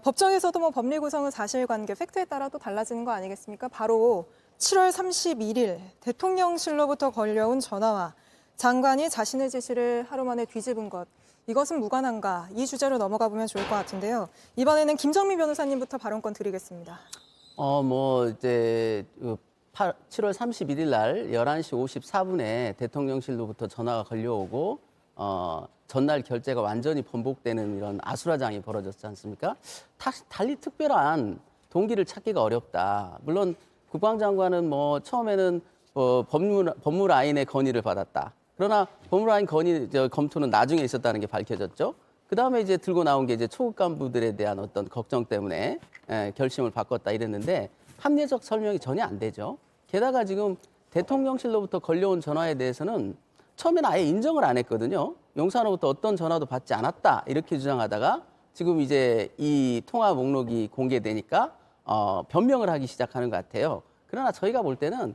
법정에서도 뭐 법리 구성은 사실관계, 팩트에 따라 또 달라지는 거 아니겠습니까? 바로 7월 31일 대통령실로부터 걸려온 전화와 장관이 자신의 지시를 하루 만에 뒤집은 것, 이것은 무관한가? 이 주제로 넘어가 보면 좋을 것 같은데요. 이번에는 김정민 변호사님부터 발언권 드리겠습니다. 이제 7월 31일 날 11시 54분에 대통령실로부터 전화가 걸려오고 전날 결재가 완전히 번복되는 이런 아수라장이 벌어졌지 않습니까? 달리 특별한 동기를 찾기가 어렵다. 물론 국방장관은 처음에는 법무라인의 건의를 받았다. 그러나 법무라인 건의 검토는 나중에 있었다는 게 밝혀졌죠. 그 다음에 이제 들고 나온 게 이제 초급 간부들에 대한 어떤 걱정 때문에 결심을 바꿨다 이랬는데 합리적 설명이 전혀 안 되죠. 게다가 지금 대통령실로부터 걸려온 전화에 대해서는 처음에는 아예 인정을 안 했거든요. 용산으로부터 어떤 전화도 받지 않았다 이렇게 주장하다가 지금 이제 이 통화 목록이 공개되니까 변명을 하기 시작하는 것 같아요. 그러나 저희가 볼 때는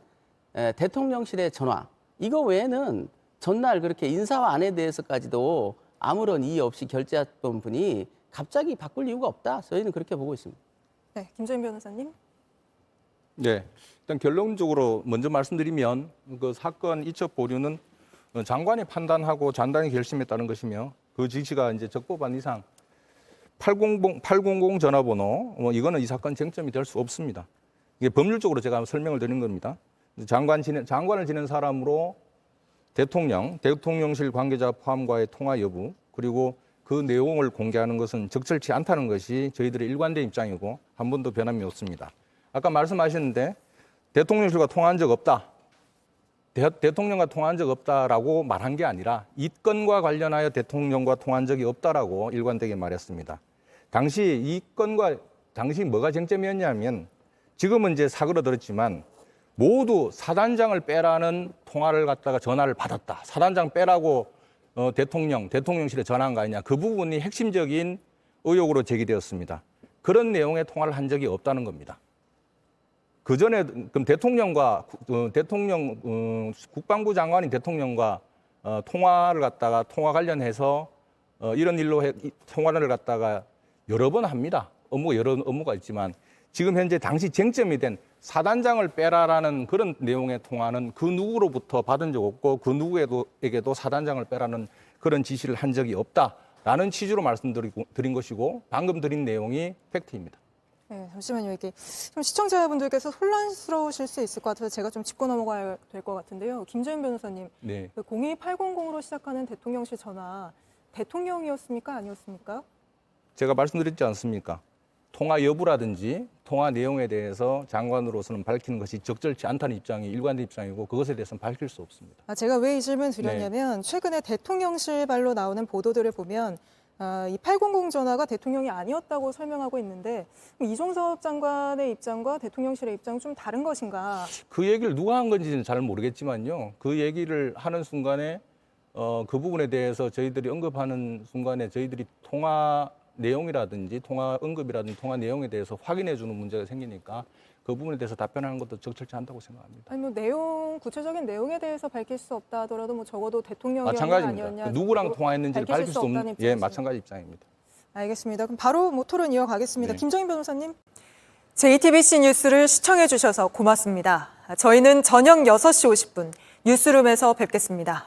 대통령실의 전화 이거 외에는 전날 그렇게 인사와 안에 대해서까지도 아무런 이의 없이 결재했던 분이 갑자기 바꿀 이유가 없다. 저희는 그렇게 보고 있습니다. 네, 김정민 변호사님. 네, 일단 결론적으로 먼저 말씀드리면 그 사건 이첩 보류는 장관이 판단하고 장관이 결심했다는 것이며 그 지시가 이제 적법한 이상 800 전화번호 이거는 이 사건 쟁점이 될 수 없습니다. 이게 법률적으로 제가 설명을 드린 겁니다. 장관을 지낸 사람으로 대통령실 관계자 포함과의 통화 여부 그리고 그 내용을 공개하는 것은 적절치 않다는 것이 저희들의 일관된 입장이고 한 번도 변함이 없습니다. 아까 말씀하셨는데 대통령실과 통화한 적 없다. 대통령과 통화한 적 없다라고 말한 게 아니라 이 건과 관련하여 대통령과 통화한 적이 없다라고 일관되게 말했습니다. 당시 뭐가 쟁점이었냐면 지금은 이제 사그러들었지만 모두 사단장을 빼라는 통화를 갖다가 전화를 받았다. 사단장 빼라고 대통령실에 전화한 거 아니냐. 그 부분이 핵심적인 의혹으로 제기되었습니다. 그런 내용의 통화를 한 적이 없다는 겁니다. 그 전에 그럼 국방부 장관이 대통령과 통화를 갖다가 통화 관련해서 이런 일로 통화를 갖다가 여러 번 합니다. 여러 업무가 있지만 지금 현재 당시 쟁점이 된 사단장을 빼라라는 그런 내용의 통화는 그 누구로부터 받은 적 없고 그 누구에게도 사단장을 빼라는 그런 지시를 한 적이 없다라는 취지로 말씀드린 것이고 방금 드린 내용이 팩트입니다. 네, 잠시만요. 이게 좀 시청자분들께서 혼란스러우실 수 있을 것 같아서 제가 좀 짚고 넘어가야 될 것 같은데요. 김정민 변호사님, 네. 02800으로 시작하는 대통령실 전화, 대통령이었습니까? 아니었습니까? 제가 말씀드렸지 않습니까? 통화 여부라든지 통화 내용에 대해서 장관으로서는 밝히는 것이 적절치 않다는 입장이 일관된 입장이고 그것에 대해서는 밝힐 수 없습니다. 제가 왜 이 질문 드렸냐면 최근에 대통령실 발로 나오는 보도들을 보면 이 800 전화가 대통령이 아니었다고 설명하고 있는데 이종섭 장관의 입장과 대통령실의 입장은 좀 다른 것인가? 그 얘기를 누가 한 건지는 잘 모르겠지만요. 그 얘기를 하는 순간에 그 부분에 대해서 저희들이 언급하는 순간에 저희들이 통화 내용이라든지 통화 언급이라든지 통화 내용에 대해서 확인해 주는 문제가 생기니까 그 부분에 대해서 답변하는 것도 적절치 않다고 생각합니다. 아니 구체적인 내용에 대해서 밝힐 수 없다 하더라도 적어도 대통령이었냐 마찬가지입니다. 아니었냐 누구랑 통화했는지를 밝힐 수 없는 입장이시죠? 마찬가지 입장입니다. 알겠습니다. 그럼 바로 토론 이어가겠습니다. 네. 김정민 변호사님. JTBC 뉴스를 시청해 주셔서 고맙습니다. 저희는 저녁 6시 50분 뉴스룸에서 뵙겠습니다.